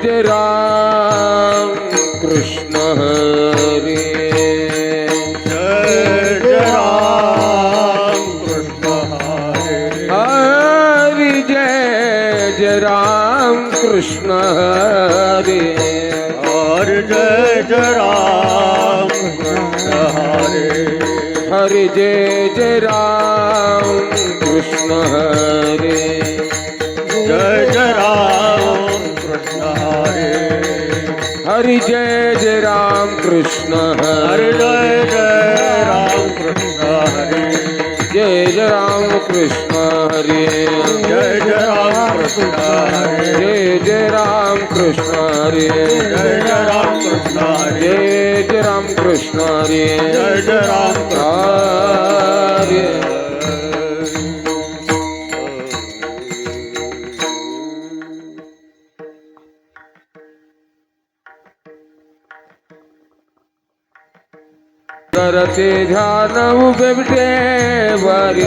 जय राम कृष्ण हरे जय राम कृष्ण हरे हरि जय राम कृष्ण हरे और जय राम कृष्ण हरे हरि जय राम कृष्ण हरे जय राम कृष्ण हरे हरि जय राम कृष्ण हरे हरे जय राम कृष्ण हरे जय राम कृष्ण हरे जय राम कृष्ण हरे जय राम कृष्ण हरे जय राम कृष्ण हरे जय राम कृष्ण हरे जय राम हरे करते ध्यान उभे विठे वारी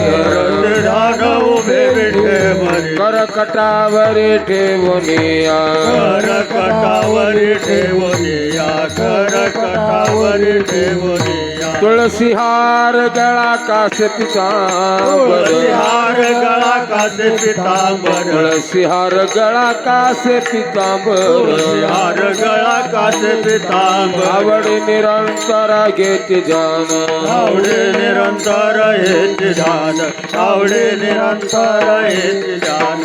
ध्यान उभे विठे वारी कर कटावरी ठेवनिया कर कटावरी ठेवनिया कर कटावरी ठेवनिया तुलसी हार गळा कास पितांबर तुलसी हार गळा कासे पितांबर तुलसी हार गळा कास पितांबर तुलसी हार गळा कासे पितांबर आवडी निरंतर घेते जान आवडे निरंतर हेच ध्यान आवडे निरंतर हेच ध्यान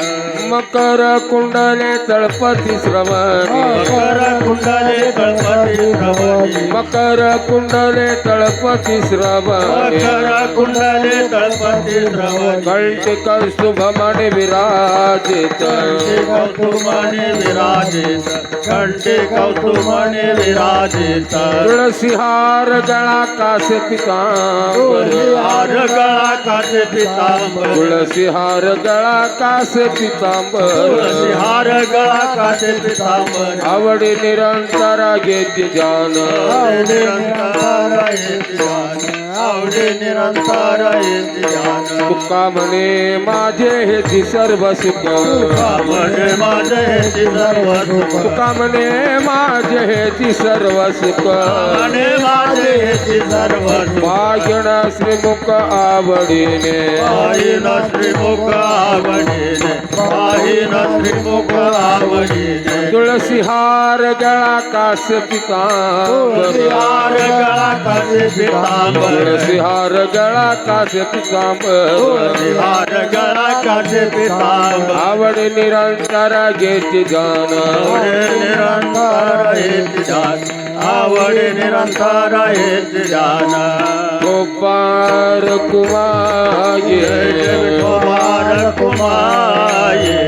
मकर कुंडले तळपती श्रवणी मकर कुंडले तळपती श्रवणी मकर कुंडले तळपती श्रवणी मकर कुंडले तळपती श्रवणी कंठी कौस्तुभमणि विराजित कंठी कौतुमाने विराजित कंठी कौतुमाने विराजित तुळसी हार गळा कासे पितांबर तुलसी हार गळा कासे पितांबर तुळसी हार गळा कासे पितांबर तुलसी हार गळा कासे पितांबर आवडी निरंतर घेते जान आवडे निरंतर हेच ध्यान आवडे निरंतर हेच ध्यान तुका म्हणे माझे हेची सर्व सुख म्हणजे माझे हेच सर्व सुख तुका म्हणे माझे हेची सर्व सुख आणि माझे हेच सर्व सुख भाग्यण श्रीमुख आवडीने पाहिन श्रीमुख आवडीने पाहिन श्रीमुख आवडीने तुळसी हार गळा कास पितांबर तुलसी हार गळा कासे पितांबर तुळसी हार गळा कास पितांबर तुलसी हार गळा कासे पितांबर आवडी निरंतर घेते जान आवडे निरंतर हेच ध्यान आवडे निरंतर हेच ध्यान गोपाळ कुमाये जय विठोबार कुमाये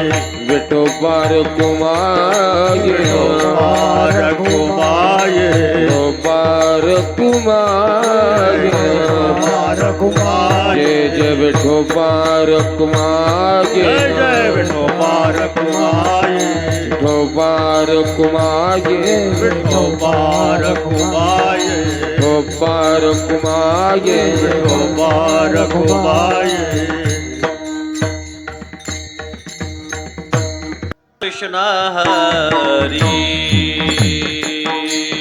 विठोबार कुमाये विठोबार कुमाये गोपाळ कुमाये विठोबार कुमाये जय विठोबार कुमाये जय विठोबार कुमाये विठोबार कुमाये विठोबार कुमाये गोपाळ कुमाये विठोबार कुमाये कृष्ण हरी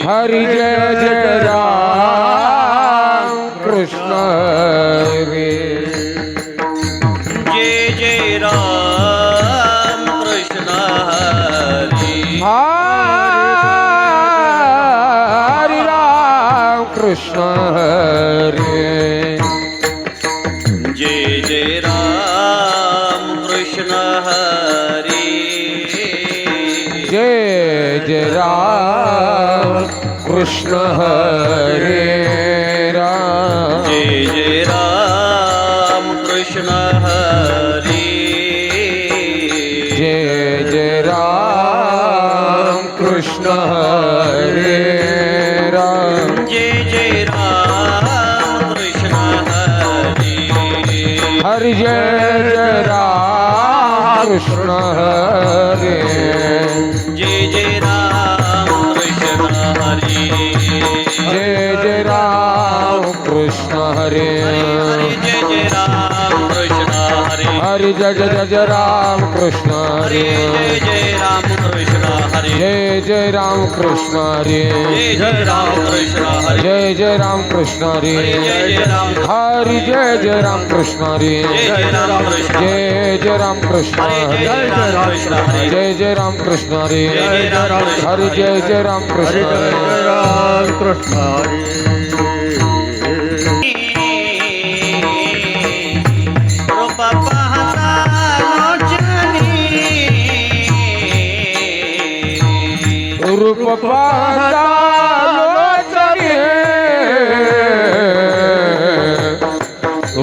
हरि जय राम कृष्ण हरे जय जय राम कृष्ण हरी हरि राम कृष्ण हरे जय जय राम कृष्ण हरी जय जय राम कृष्ण हरे राम जय जय राम कृष्ण हरी जय जय राम कृष्ण हरे राम जय जय राम कृष्ण हरी हरि जय जय राम कृष्ण हरे जय जय राम कृष्ण हरी जय जय राम कृष्ण हरे हरे जय जय राम कृष्ण हरे हरि जय जय जय राम कृष्ण हरे हरे जय जय राम कृष्ण हरे हरी जय जय राम कृष्ण हरी जय जय राम कृष्ण हरी जय जय राम कृष्ण हरी जय जय राम हरी जय जय राम कृष्ण हरी जय जय राम कृष्ण जय जय राम कृष्ण हरी हरी जय जय राम कृष्ण हरी जय जय राम कृष्ण हरी जय जय राम कृष्ण हरी जय जय राम कृष्ण हरी हरी जय राम कृष्ण हरी रूप पाहता लोचनी रूप पाहता लोचनी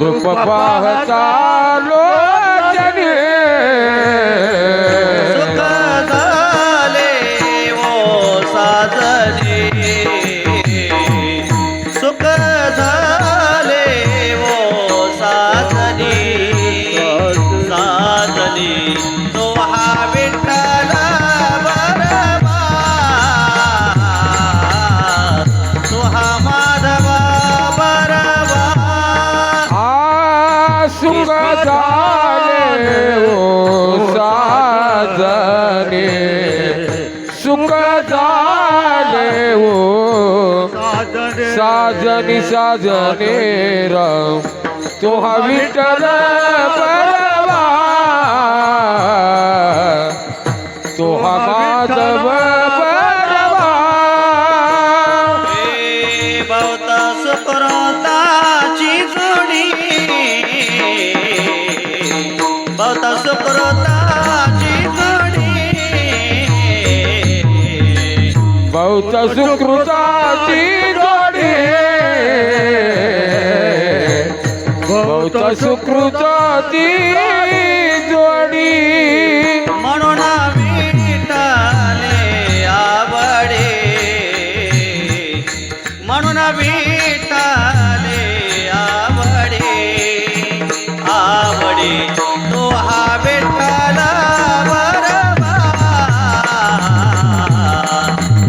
रूप पाहता लोचनी सुख झाले ओ साजने सुख झाले ओ साजने साजने तो हा विठ्ठला बरवा तो हा माधवा बरवा सुख झाले ओ साजने सुख झाले ओ साजनी साजने राम तो हा विठ्ठल बरवा तो हा माधव बरवा हे बहुत सुकृताची जोडी बहुत सुकृताची जोडी बहुत सुकृताची जोडी बहुत सुकृताची जोडी म्हणून विठ्ठले आवडे म्हणून विठ्ठले आवडे आवडे तो हा विठ्ठल बरवा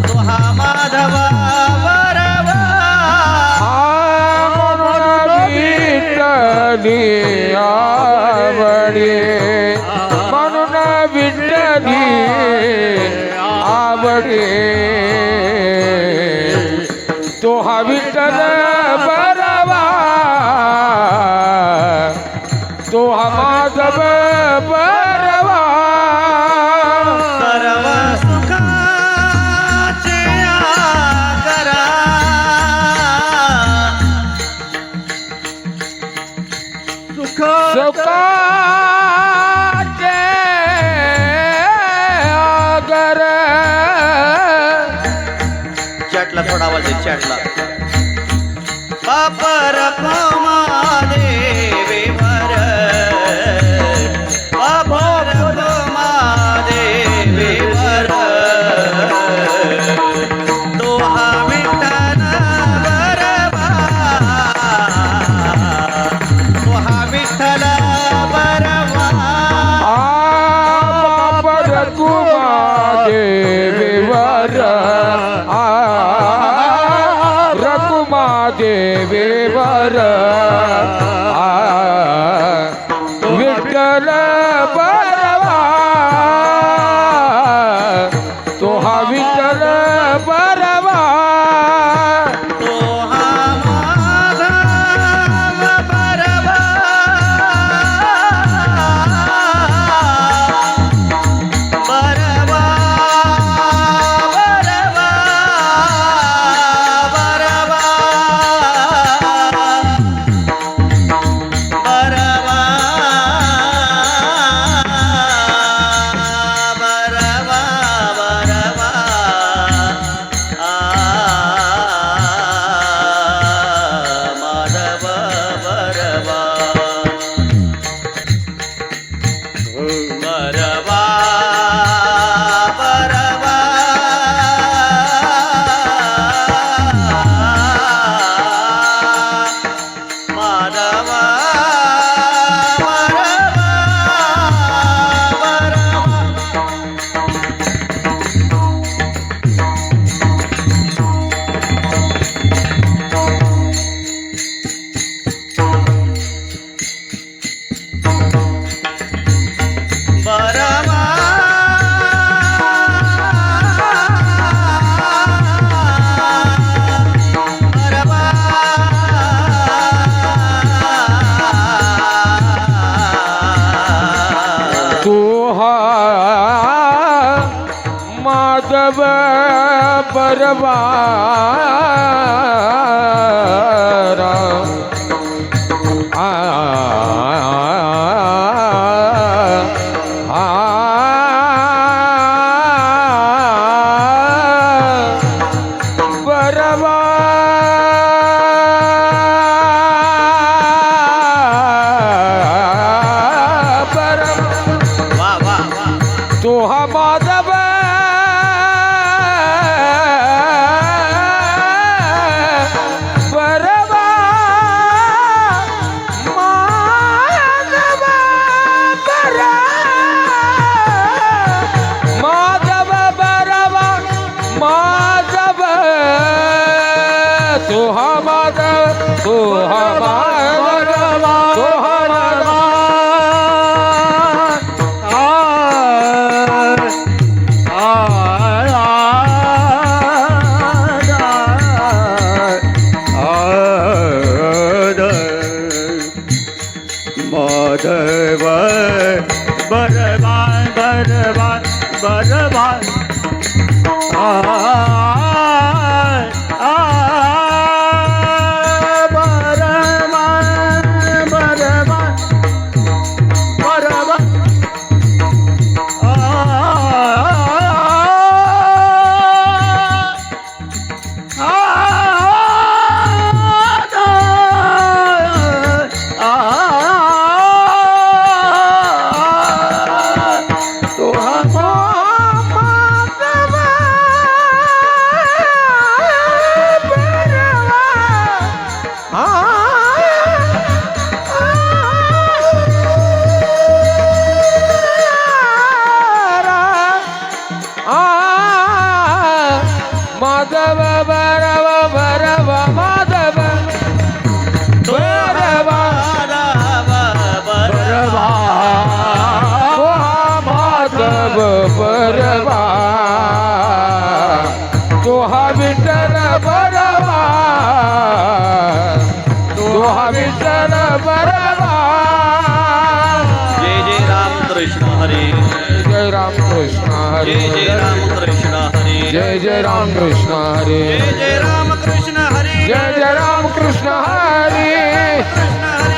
तो हा माधव बरवा विठ्ठली आवडे म्हणून विठ्ठली आवडे तो हा विठ्ठल बरवा तो हा माधव बरवा सर्व सुखाचे आकरा सुखाचे आगर चॅटला थोडा आवाज आहे चॅटला बापर देवीवर बापर देवीवर तो हा विठ्ठल बरवा तो हा विठ्ठल बरवा बापर कुमा देवीवर रकुमा देवीवर विठ्ठल बरवा तो हा विठ्ठल बरवा तो हा माधव बरवा बरवा बरवा बरवा बरवा बरवा बरवा माधव बरवा बरवा बरवा माधव बरवा बरवा परवारा आ बरवा वा वा वा तो हा माधव बरवा माधव बरा माधव बरवा माधव तो हा माधव तो हा माधव तो हा माधव माधव बरबान बरबान बरबान बरबान बरबान बरबान माधव बरव बरव माधव बरवा बरवा माधव बरवा तोहा विठ्ठल बरवा तोहा विठ्ठल बरवा जय जय राम कृष्ण हरे जय राम कृष्ण हरे जय जय राम कृष्ण हरे जय जय राम कृष्ण हरे जय जय राम कृष्ण हरे जय जय राम कृष्ण हरे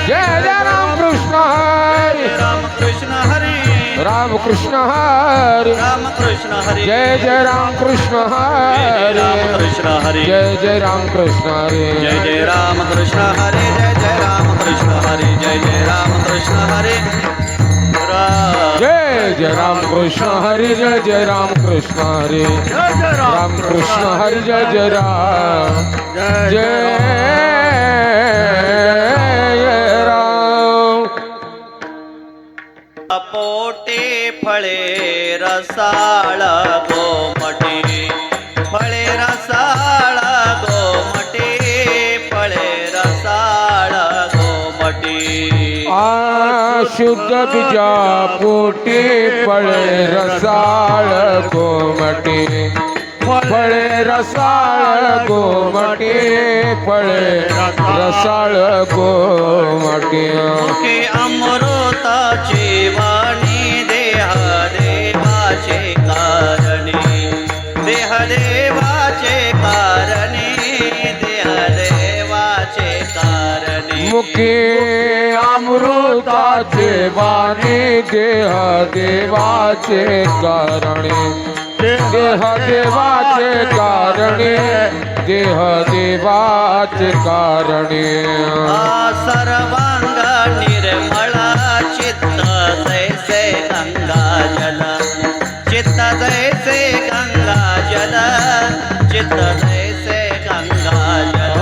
जय जय राम कृष्ण हरे राम कृष्ण हरे राम कृष्ण हरे राम कृष्ण हरे जय जय राम कृष्ण हरे राम कृष्ण हरे जय जय राम कृष्ण हरे जय जय राम कृष्ण हरे जय जय राम कृष्ण हरे जय जय राम कृष्ण हरे जय जय राम कृष्ण हरे जय जय राम कृष्ण हरे राम कृष्ण हरे जय जय राम जय राम पोटे फळे रसाळ गोमटे फळे रसाळ गोमटे फळे रसाळ गोमटे शुद्ध बीजा पोटी पळे रसाळ गोमटे फळे रसाळ गोमटे फळे रसाळ गोमटे मुखे अमृताचे वाणी देह देवाचे कारणे देह देवाचे कारणे देह देवाचे कारणे मुखे अमृताचे वाणी देह देवाचे कारणे देह देवाचे कारणे देह देवाचे कारणे सर्वांग निर्मळा चित्त जैसे गंगा जल चित्त जैसे गंगा जल चित्त जैसे गंगा जल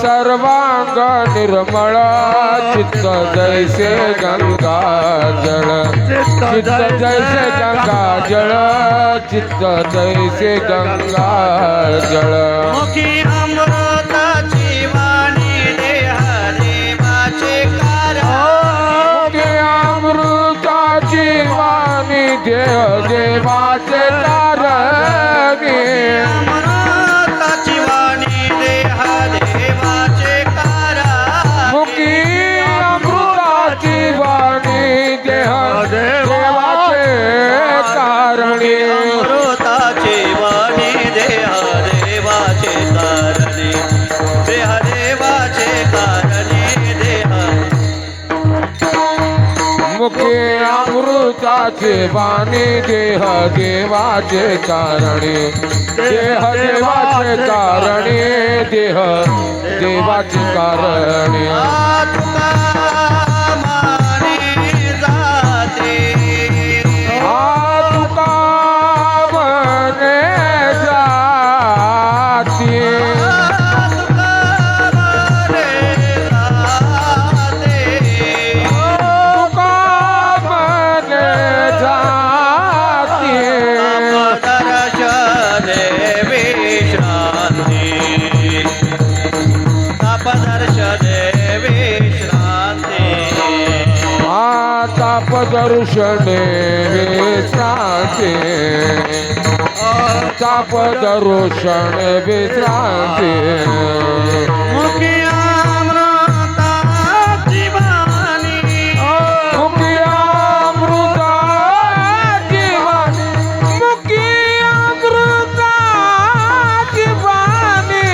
सर्वांग निर्मळ चित्त जैसे गंगा जळ चित्त जैसे गंगा जळ चित्त जैसे गंगा जळ मुखी अमृताची वाणी देह देवाचे कारणे अमृताची वाणी देह देवाचे कारणे अमृताची वाणी देह देवाचे कारणे मुखी अमृताची वाणी देह देवाचे कारणे अमृताची वाणी देवाचे बाणी देह देवाचे कारणे देह देवाचे कारणे देह देवाचे कारणे तुका माने जाते तुका म्हणे जाती दर्शने विश्रांती ताप दर्शन विश्रांती मुखी अमृता जीवानी मुखी अमृता जीवानी मुखी अमृता जीवानी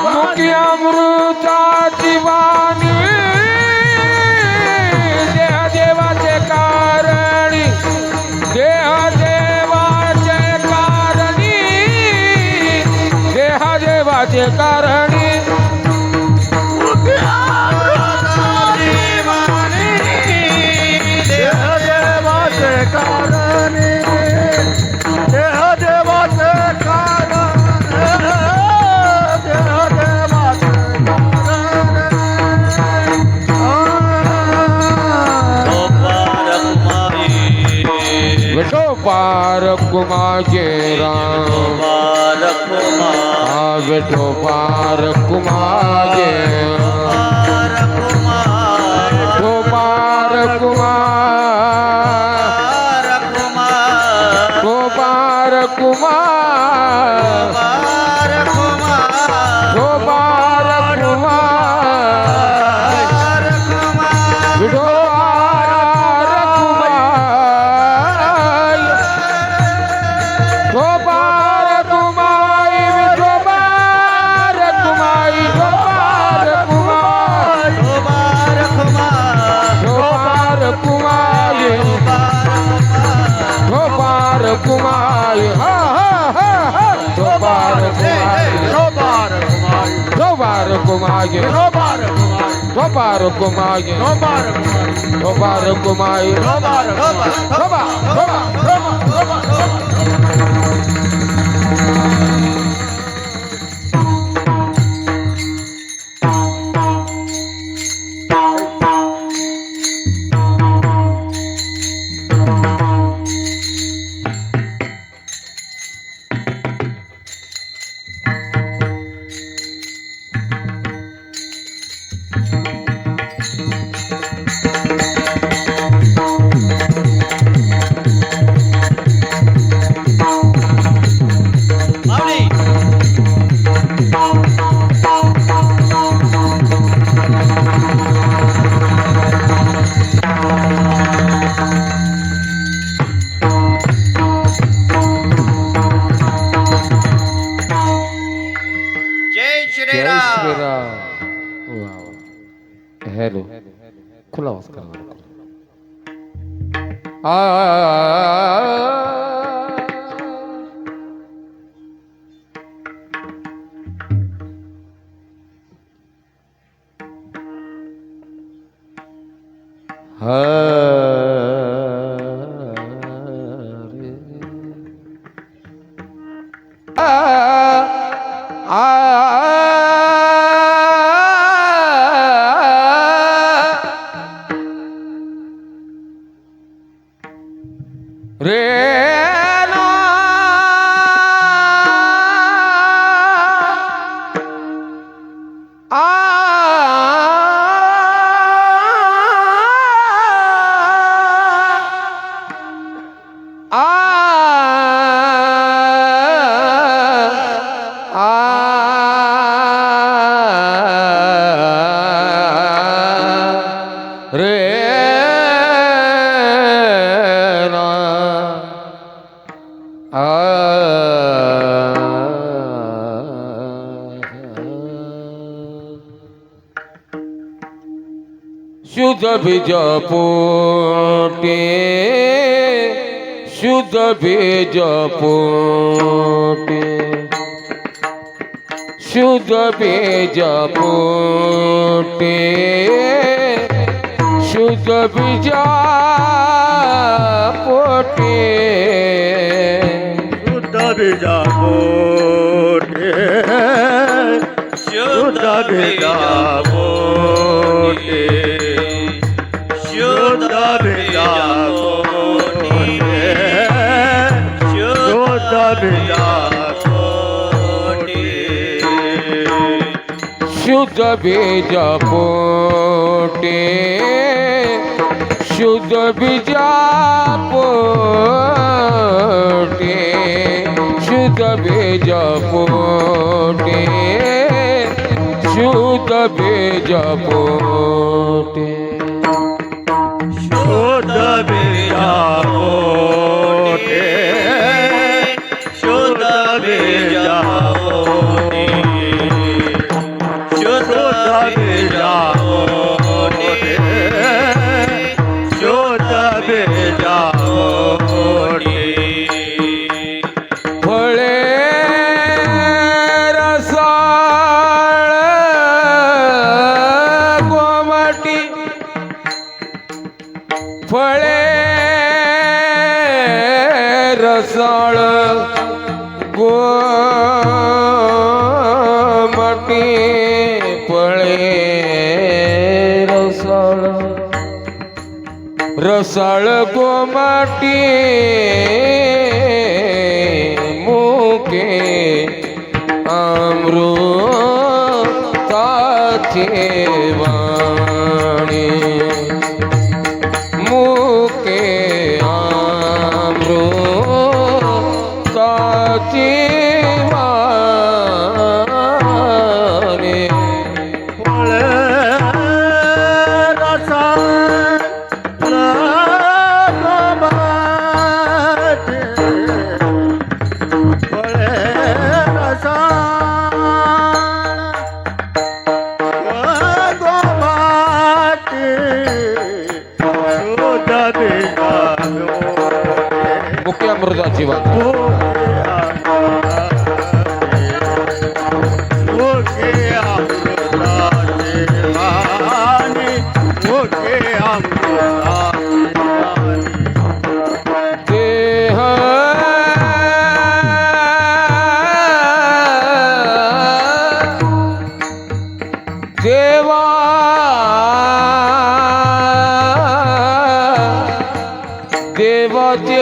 मुखी अमृता जीवानी देह देवाचे कारणी देह देवाचे कारणी देह देवाचे कारणी देह देवाचे कारणे देह देवाचे कारणे देह देवाचे विठो पार कुमागे राम विठो पार कुमागे विठो पार कुमार विठो पार कुमार विठो पार कुमार विठो कुमारी हा हा हा हा दोबार कुमारी दोबार कुमारी दोबार कुमारी हेलो खुला आवाज करना रे ना आ शुद्ध बीज पोटे शुद्ध बीज पोटे शुद्ध बीज पोटे शुद्ध बीज पोटे शुद्ध बीजा पोटे शुद्ध बीजा पोटे शुद्ध बीजा पोटे शुद्ध बीजा पोटे शुद्ध बीज पोटे शुद्ध बीज पोटे शुद्ध बीज पोटे शुद्ध बीज पोटे शुद्ध बीजा पोटे शुद्ध बीजा पोटे शुद्ध बीजा पोटे शुद्ध बीजा पोटे फळे रसाळ गोमाटी फळे रसाळ गोमाटी फळे रसाळ रसाळ गोमाटी मुके अमृताचे वाणी मुके अमृताचे वाणी फळे रसाळ गोमाटे फळे रसाळ गोमाटे शुद्ध बीजा मुके अमृताची वाणी मुके अमृताचे वाणी मुके अमृताचे वाणी देह देवा देवाचे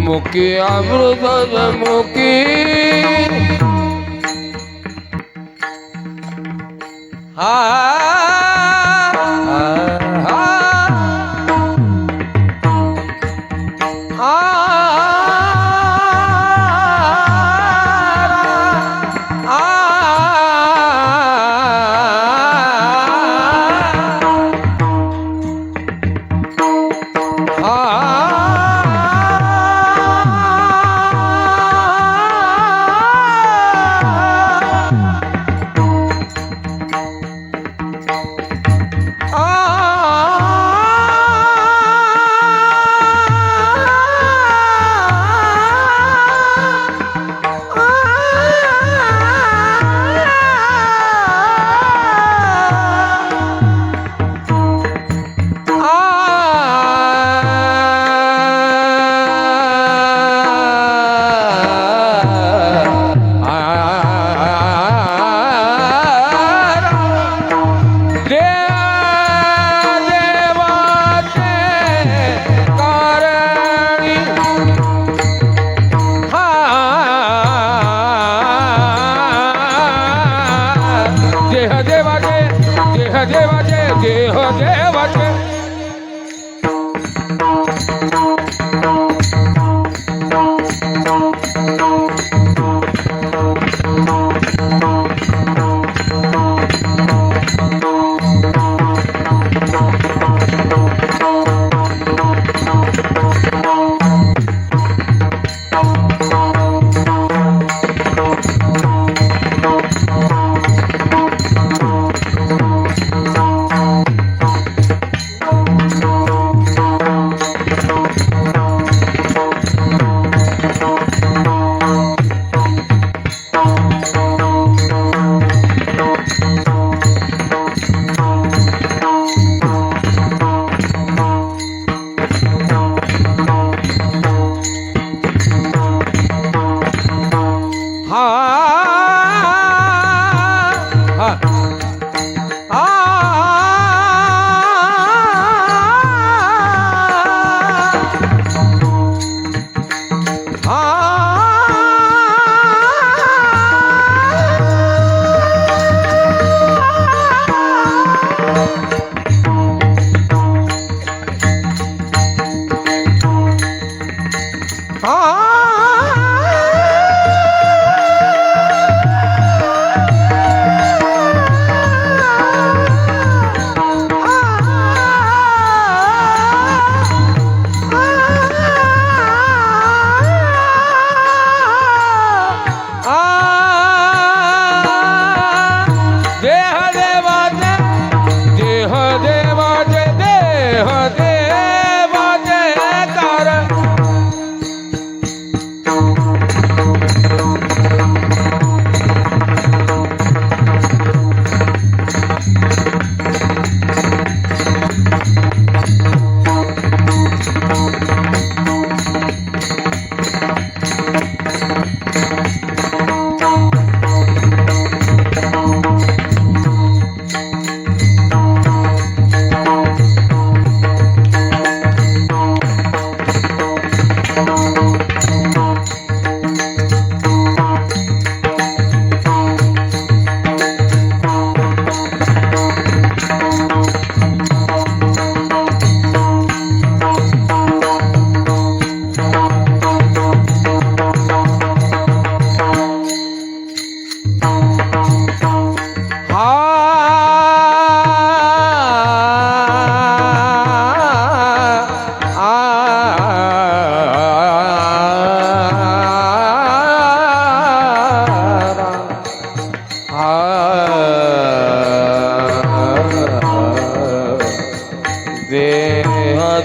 मुकी अमृत मुकी आ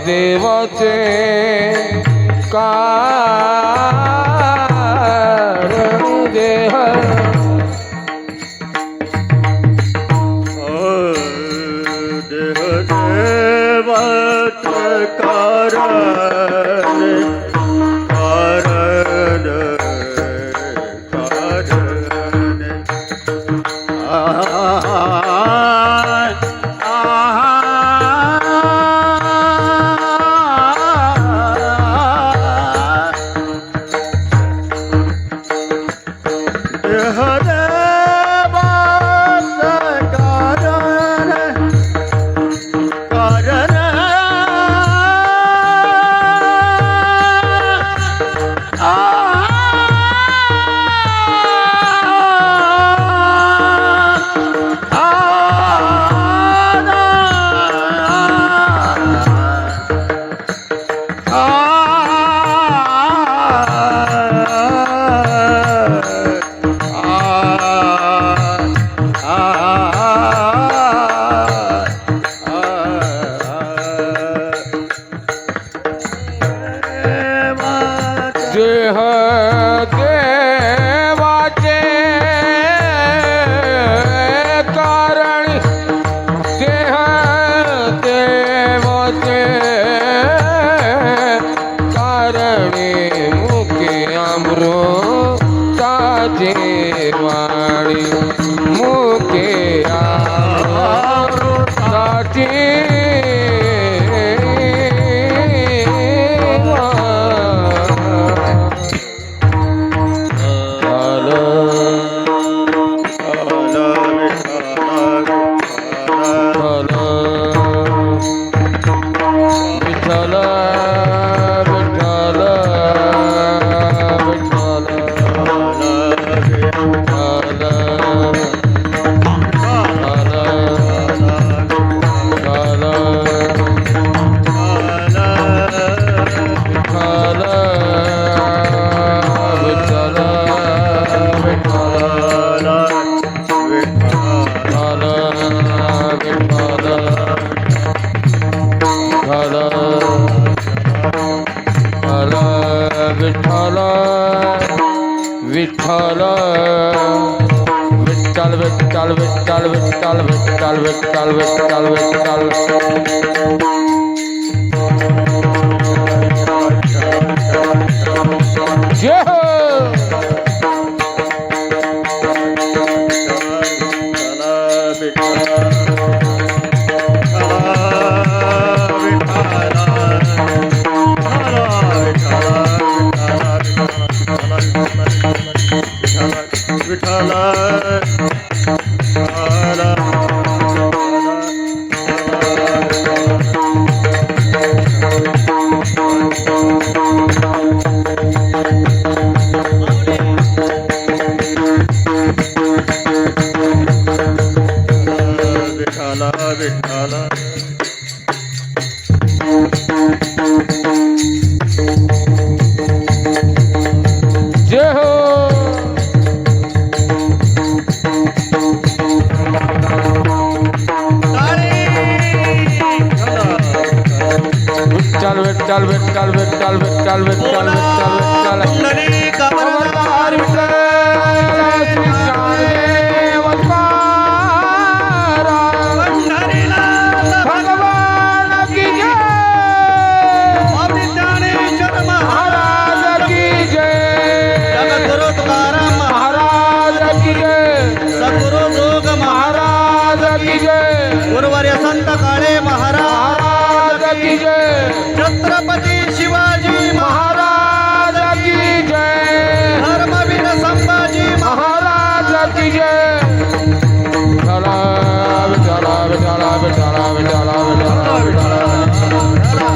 देवाचे कारण देह देवाच कारण देह देवाचे कारण देह देवाचे कारणे मुके अमृताचे वाणी मुके अमृताचे विठ्ठल विठ्ठल विठ्ठल विठ्ठल विठ्ठल विठ्ठल विठ्ठल विठ्ठल विठ्ठल जय हो विठ्ठल विठ्ठल विठ्ठल विठ्ठल विठ्ठल विठ्ठल विठ्ठल पुंडलिक अमरदार विठ्ठल श्री ज्ञानदेव तुकाराम पंढरीनाथ भगवान की जय स्वामी ज्ञानेश्वर महाराज महाराज की जय जगद्गुरु तुकाराम महाराज की जय सद्गुरु जोग महाराज की जय गुरुवर्य संत काळे महाराज महाराज की जय छत्रपती शिवाजी महाराज की जय धर्मवीर संभाजी महाराज की जय विठ्ठला विठ्ठला विठ्ठला विठ्ठला विठ्ठला विठ्ठला विठ्ठला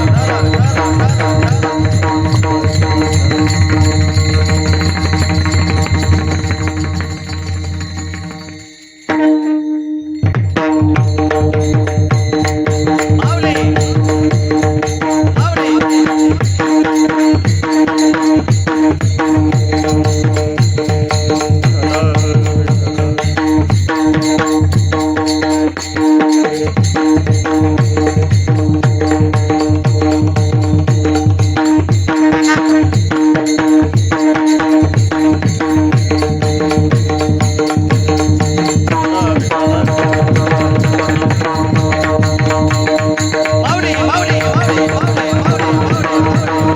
माऊली माऊली माऊली माऊली माऊली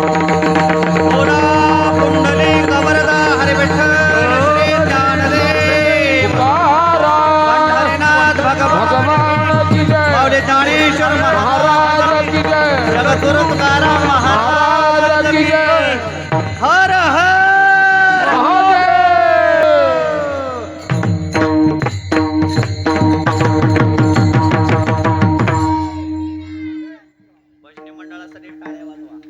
बोला पुंडलिक अमरदा हरी विठ्ठल श्री ज्ञानदेव तुकाराम पंढरीनाथ भगवान भगवान की जय माऊली ज्ञानेश्वर महाराज महाराज की जय जगद्गुरु तुकाराम